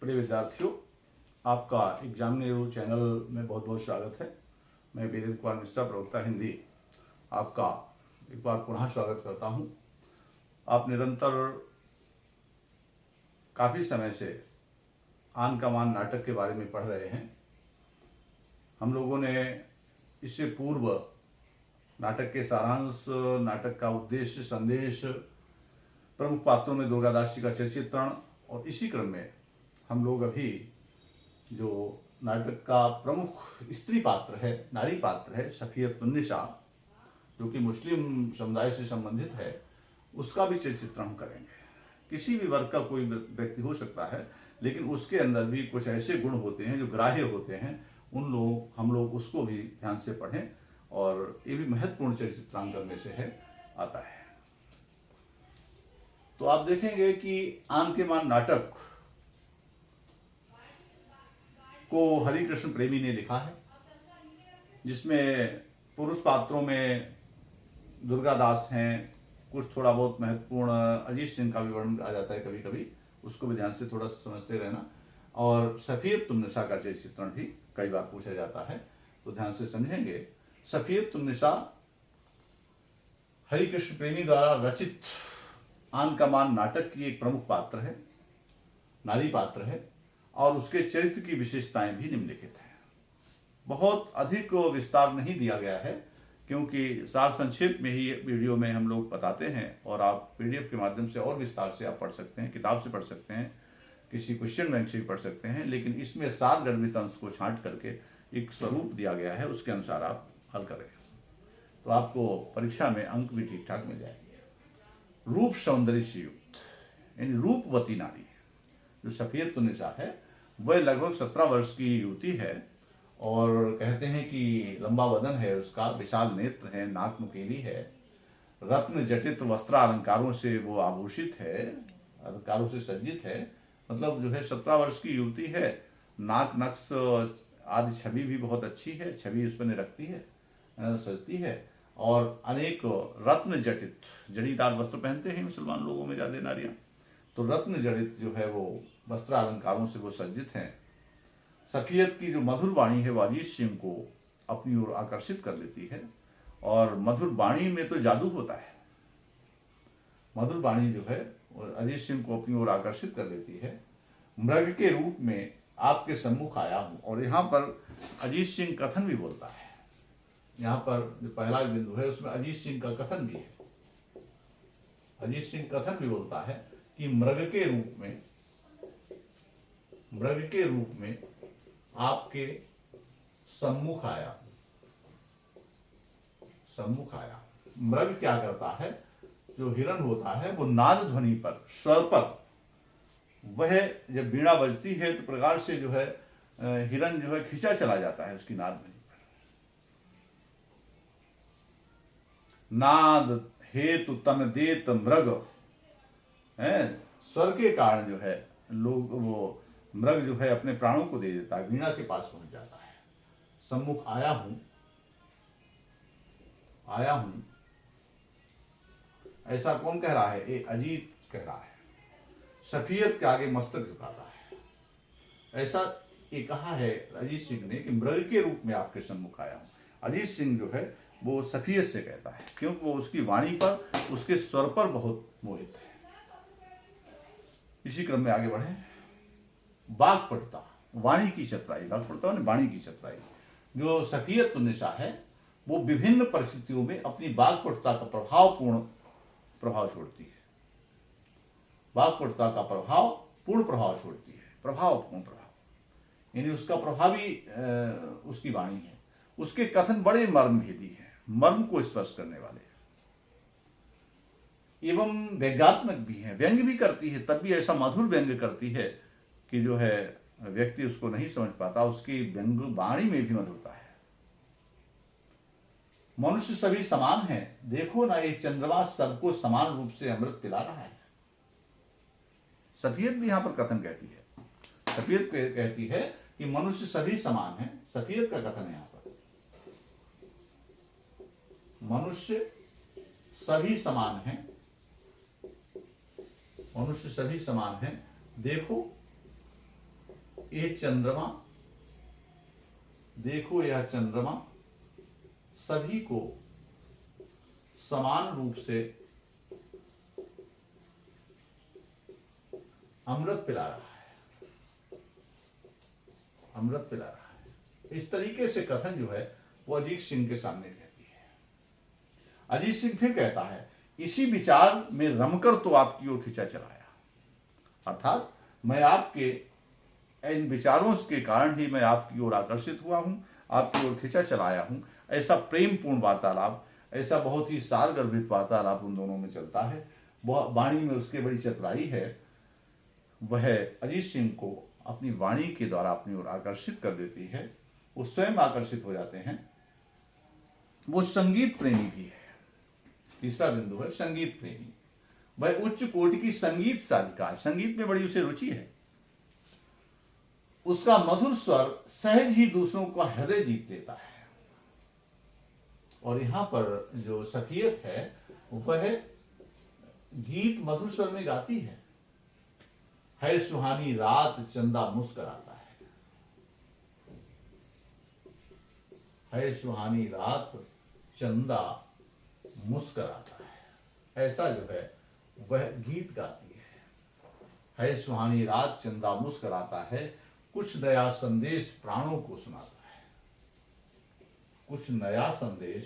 प्रिय विद्यार्थियों, आपका एग्जामिनेरो चैनल में बहुत बहुत स्वागत है। मैं वीरेंद्र कुमार मिश्रा, प्रवक्ता हिंदी, आपका एक बार पुनः स्वागत करता हूं। आप निरंतर काफ़ी समय से आन का मान नाटक के बारे में पढ़ रहे हैं। हम लोगों ने इससे पूर्व नाटक के सारांश, नाटक का उद्देश्य, संदेश, प्रमुख पात्रों में दुर्गादास जी का चरित्रण और इसी क्रम में हम लोग अभी जो नाटक का प्रमुख स्त्री पात्र है, नारी पात्र है, सफियतुन्निसा, जो कि मुस्लिम समुदाय से संबंधित है, उसका भी चित्रण करेंगे। किसी भी वर्ग का कोई व्यक्ति हो सकता है, लेकिन उसके अंदर भी कुछ ऐसे गुण होते हैं जो ग्राह्य होते हैं। हम लोग उसको भी ध्यान से पढ़ें और ये भी महत्वपूर्ण चित्रांकन में से है, आता है। तो आप देखेंगे कि आन के मान नाटक को हरि कृष्ण प्रेमी ने लिखा है, जिसमें पुरुष पात्रों में दुर्गादास हैं, कुछ थोड़ा बहुत महत्वपूर्ण अजीत सिंह का भी वर्णन आ जाता है कभी कभी, उसको भी ध्यान से थोड़ा समझते रहना। और सफियतुन्निसा का चित्रण भी कई बार पूछा जाता है, तो ध्यान से समझेंगे। सफियतुन्निसा हरि कृष्ण प्रेमी द्वारा रचित आन का मान नाटक की एक प्रमुख पात्र है, नारी पात्र है, और उसके चरित्र की विशेषताएं भी निम्नलिखित हैं। बहुत अधिक विस्तार नहीं दिया गया है, क्योंकि सार संक्षेप में ही वीडियो में हम लोग बताते हैं, और आप पीडीएफ के माध्यम से और विस्तार से आप पढ़ सकते हैं, किताब से पढ़ सकते हैं, किसी क्वेश्चन बैंक से भी पढ़ सकते हैं। लेकिन इसमें सार गर्भित अंश को छांट करके एक स्वरूप दिया गया है, उसके अनुसार आप हल करें तो आपको परीक्षा में अंक भी ठीक ठाक मिल जाएंगे। रूप सौंदर्य से युक्त, यानी रूपवती नारी जो सफियतुन्निसा है, वह लगभग 17 वर्ष की युवती है, और कहते हैं कि लंबा वदन है उसका, विशाल नेत्र है, नाक नुकीली है, रत्न जटित वस्त्र अलंकारों से वो आभूषित है, अलंकारों से सज्जित है। मतलब जो है 17 वर्ष की युवती है, नाक नक्श आदि छवि भी बहुत अच्छी है, छवि उस पर रखती है, सजती है, और अनेक रत्न जटित जड़ीदार वस्त्र पहनते हैं मुसलमान लोगों में ज़्यादा नारियाँ, तो रत्न जड़ित जो है वो वस्त्र अलंकारों से वो सज्जित हैं। सफियत की जो मधुर वाणी है वो अजीत सिंह को अपनी ओर आकर्षित कर लेती है, और मधुर वाणी में तो जादू होता है। मधुर वाणी जो है वो अजीत सिंह को अपनी ओर आकर्षित कर लेती है। मृग के रूप में आपके सम्मुख आया हूँ, और यहाँ पर अजीत सिंह कथन भी बोलता है। यहाँ पर जो पहला बिंदु है उसमें अजीत सिंह का कथन भी है। अजीत सिंह कथन भी बोलता है कि मृग के रूप में आपके सम्मुख आया। मृग क्या करता है, जो हिरण होता है वो नाद ध्वनि पर, स्वर पर, वह जब बीड़ा बजती है तो प्रकार से जो है हिरण जो है खींचा चला जाता है उसकी नाद ध्वनि पर। नाद हेतु तन देत मृग है, स्वर के कारण जो है लोग वो मृग जो है अपने प्राणों को दे देता है, वीणा के पास पहुंच जाता है। सम्मुख आया हूं, ऐसा कौन कह रहा है? ये अजीत कह रहा है। सफियत के आगे मस्तक झुकाता है, ऐसा ये कहा है अजीत सिंह ने कि मृग के रूप में आपके सम्मुख आया हूं। अजीत सिंह जो है वो सफियत से कहता है, क्योंकि वो उसकी वाणी पर, उसके स्वर पर बहुत मोहित है। इसी क्रम में आगे बढ़े। वाक्पटुता, वाणी की चतुराई, वाक्पटुता ने वाणी की चतुराई। जो सफियतुन्निसा है वो विभिन्न परिस्थितियों में अपनी वाक्पटुता का प्रभावपूर्ण प्रभाव छोड़ती है। वाक्पटुता का पूर्ण प्रभाव छोड़ती है, प्रभावपूर्ण प्रभाव, यानी उसका प्रभावी उसकी वाणी है। उसके कथन बड़े मर्मभेदी हैं, मर्म को स्पर्श करने वाले, एवं व्यंग्यात्मक भी है, व्यंग्य भी करती है, तब भी ऐसा मधुर व्यंग्य करती है कि जो है व्यक्ति उसको नहीं समझ पाता। उसकी व्यंग्य वाणी में भी मधुरता है। मनुष्य सभी समान है, देखो ना ये चंद्रमा सबको समान रूप से अमृत पिला रहा है। सफियत भी यहां पर कथन कहती है, सफियत कहती है कि मनुष्य सभी समान है। सफियत का कथन है यहां पर, मनुष्य सभी समान है, मनुष्य सभी समान है, देखो ये चंद्रमा, देखो यह चंद्रमा सभी को समान रूप से अमृत पिला रहा है, अमृत पिला रहा है। इस तरीके से कथन जो है वो अजीत सिंह के सामने कहती है। अजीत सिंह फिर कहता है, इसी विचार में रमकर तो आपकी ओर खींचा चलाया, अर्थात मैं आपके इन विचारों के कारण ही मैं आपकी ओर आकर्षित हुआ हूं, आपकी ओर खींचा चलाया हूं। ऐसा प्रेम पूर्ण वार्तालाप, ऐसा बहुत ही सार गर्भित वार्तालाप उन दोनों में चलता है। वह वाणी में उसके बड़ी चतुराई है। वह अजीत सिंह को अपनी वाणी के द्वारा अपनी ओर आकर्षित कर देती है। वो स्वयं आकर्षित हो जाते हैं। वो संगीत प्रेमी भी है। तीसरा बिंदु है संगीत प्रेमी। वह उच्च कोटि की संगीत साधिका है, संगीत में बड़ी उसे रुचि है। उसका मधुर स्वर सहज ही दूसरों का हृदय जीत लेता है। और यहां पर जो सखियत है वह गीत मधुर स्वर में गाती है सुहानी रात चंदा मुस्कुराता है सुहानी रात चंदा मुस्कुराता है, ऐसा जो है वह गीत गाती है सुहानी रात चंदा मुस्कुराता है, कुछ नया संदेश प्राणों को सुनाता है, कुछ नया संदेश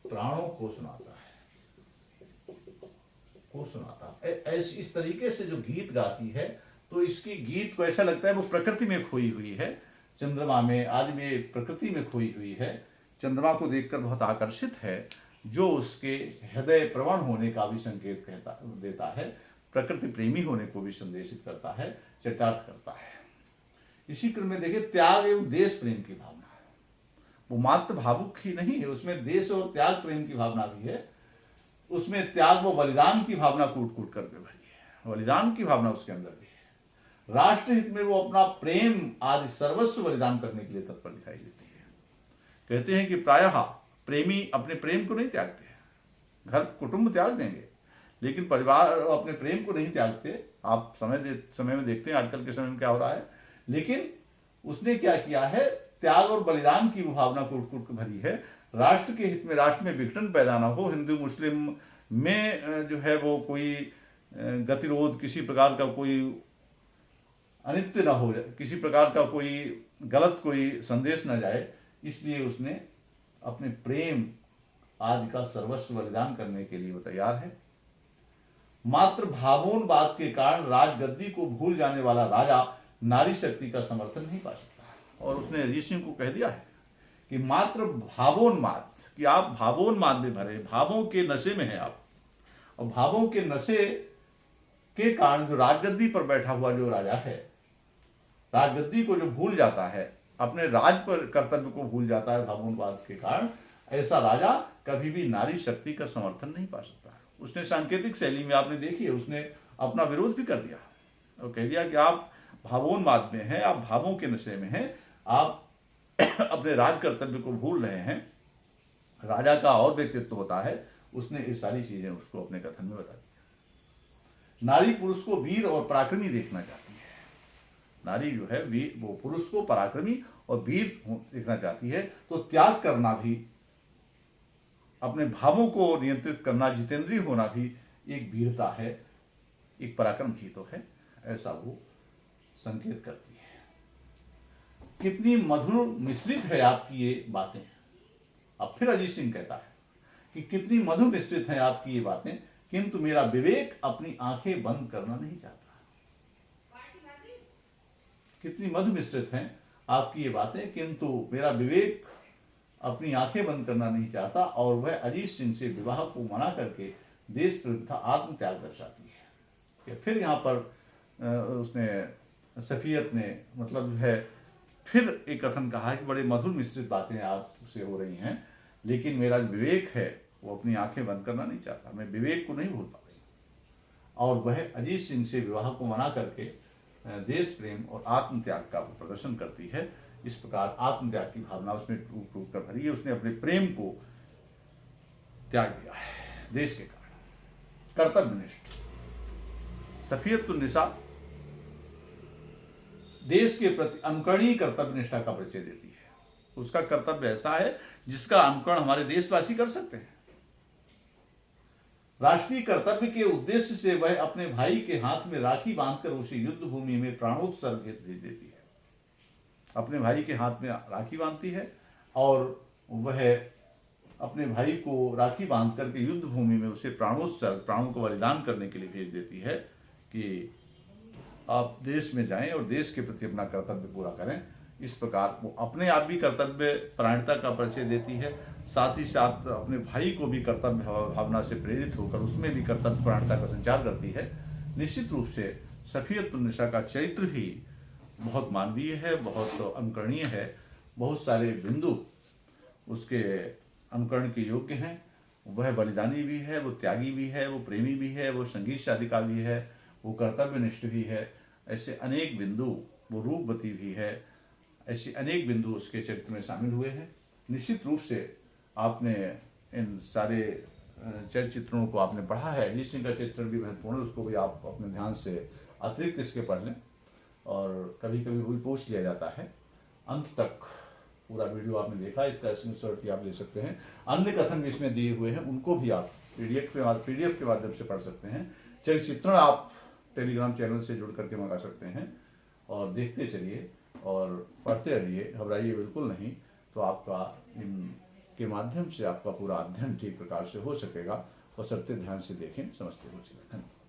प्राणों को सुनाता है, ऐसी इस तरीके से जो गीत गाती है तो इसकी गीत को ऐसा लगता है वो प्रकृति में खोई हुई है, चंद्रमा में आदि में प्रकृति में खोई हुई है। चंद्रमा को देखकर बहुत आकर्षित है, जो उसके हृदय प्रवण होने का भी संकेत देता है, प्रकृति प्रेमी होने को भी संदेशित करता है, चरितार्थ करता है। इसी क्रम में देखिए त्याग एवं देश प्रेम की भावना, वो मात्र भावुक ही नहीं है, उसमें देश और त्याग प्रेम की भावना भी है। उसमें त्याग व बलिदान की भावना कूट कूट करके भरी है, बलिदान की भावना उसके अंदर भी है। राष्ट्र हित में वो अपना प्रेम आदि सर्वस्व बलिदान करने के लिए तत्पर दिखाई देती है। कहते हैं कि प्रायः प्रेमी अपने प्रेम को नहीं त्यागते हैं, घर कुटुंब त्याग देंगे लेकिन परिवार अपने प्रेम को नहीं त्यागते। आप समय में देखते हैं आजकल के समय में क्या हो रहा है। लेकिन उसने क्या किया है, त्याग और बलिदान की भावना कूट कूट भरी है। राष्ट्र के हित में, राष्ट्र में विघटन पैदा ना हो, हिंदू मुस्लिम में जो है वो कोई गतिरोध, किसी प्रकार का कोई अनित्य ना हो, किसी प्रकार का कोई गलत कोई संदेश ना जाए, इसलिए उसने अपने प्रेम आदि का सर्वस्व बलिदान करने के लिए वो तैयार है। मात्र भावोन्माद के कारण राजगद्दी को भूल जाने वाला राजा नारी शक्ति का समर्थन नहीं पा सकता। और उसने अजीत सिंह को कह दिया है कि मात्र भावोन्माद, कि आप भावोन्माद में भरे, भावों के नशे में हैं आप, और भावों के नशे के कारण जो राजगद्दी पर बैठा हुआ जो राजा है, राजगद्दी को जो भूल जाता है, अपने राज पर कर्तव्य को भूल जाता है भावोन्माद के कारण, ऐसा राजा कभी भी नारी शक्ति का समर्थन नहीं पा सकता। उसने सांकेतिक शैली में आपने देखी है, उसने अपना विरोध भी कर दिया और कह दिया कि आप भावोन्माद में हैं, आप भावों के नशे में हैं, आप अपने राज कर्तव्य को भूल रहे हैं। राजा का और व्यक्तित्व होता है, उसने ये सारी चीजें उसको अपने कथन में बता दी। नारी पुरुष को वीर और पराक्रमी देखना चाहती है। नारी जो है वीर, वो पुरुष को पराक्रमी और वीर देखना चाहती है। तो त्याग करना भी, अपने भावों को नियंत्रित करना, जितेंद्रिय होना भी एक वीरता है, एक पराक्रम ही तो है, ऐसा वो संकेत करती है। कितनी मधुर मिश्रित है आपकी ये बातें। अब फिर अजीत सिंह कहता है कि कितनी मधुर मिश्रित है आपकी ये बातें, किंतु मेरा विवेक अपनी आंखें बंद करना नहीं चाहता। कितनी मधुर मिश्रित हैं आपकी ये बातें, किंतु मेरा विवेक अपनी आंखें बंद करना नहीं चाहता। और वह अजीत सिंह से विवाह को मना करके देश विरुद्ध आत्मत्याग दर्शाती है। फिर यहाँ पर उसने सफियत ने मतलब जो है फिर एक कथन कहा है कि बड़े मधुर मिश्रित बातें आपसे हो रही हैं, लेकिन मेरा जो विवेक है वो अपनी आंखें बंद करना नहीं चाहता, मैं विवेक को नहीं भूल पा रही। और वह अजीत सिंह से विवाह को मना करके देश प्रेम और आत्मत्याग का प्रदर्शन करती है। इस प्रकार आत्मत्याग की भावना उसमें टूट टूट कर भरी है। उसने अपने प्रेम को त्याग दिया है देश के कारण। कर्तव्यनिष्ठ सफियतुन निसा देश के प्रति अनुकरणीय कर्तव्य निष्ठा का परिचय देती है। उसका कर्तव्य ऐसा है जिसका अनुकरण हमारे देशवासी कर सकते हैं। राष्ट्रीय कर्तव्य के उद्देश्य से वह अपने भाई के हाथ में राखी बांधकर उसे युद्ध भूमि में प्राणोत्सर्ग भेज देती है। अपने भाई के हाथ में राखी बांधती है और वह अपने भाई को राखी बांध करके युद्ध भूमि में उसे प्राणोत्सर्ग, प्राणों को बलिदान करने के लिए भेज देती है कि आप देश में जाएं और देश के प्रति अपना कर्तव्य पूरा करें। इस प्रकार वो अपने आप भी कर्तव्य परायणता का परिचय देती है, साथ ही साथ अपने भाई को भी कर्तव्य भावना से प्रेरित होकर उसमें भी कर्तव्य परायणता का संचार करती है। निश्चित रूप से सफियतुन्निसा का चरित्र भी बहुत मानवीय है, बहुत अनुकरणीय है। बहुत सारे बिंदु उसके अनुकरण के योग्य हैं। वह बलिदानी भी है, वो त्यागी भी है, वो प्रेमी भी है, वो संगीत शादिका भी है, वो कर्तव्यनिष्ठ भी है। ऐसे अनेक बिंदु, वो रूपवती भी है। ऐसे अनेक बिंदु उसके चरित्र में शामिल हुए हैं। निश्चित रूप से आपने इन सारे चरित्रों को आपने पढ़ा है। अजीत सिंह का चरित्र भी महत्वपूर्ण है, उसको भी आप अपने ध्यान से अतिरिक्त इसके पढ़ लें और कभी कभी वो भी पूछ लिया जाता है। अंत तक पूरा वीडियो आपने देखा, इसका स्क्रीनशॉट भी आप ले सकते हैं। अन्य कथन भी इसमें दिए हुए हैं, उनको भी आप पीडीएफ के माध्यम से पढ़ सकते हैं। चरित्रण आप टेलीग्राम चैनल से जुड़ करके मंगा सकते हैं और देखते चलिए और पढ़ते रहिए, घबराइए बिल्कुल नहीं। तो आपका इनके माध्यम से आपका पूरा अध्ययन ठीक प्रकार से हो सकेगा। बशर्ते ध्यान से देखें, समझते हो। धन्यवाद।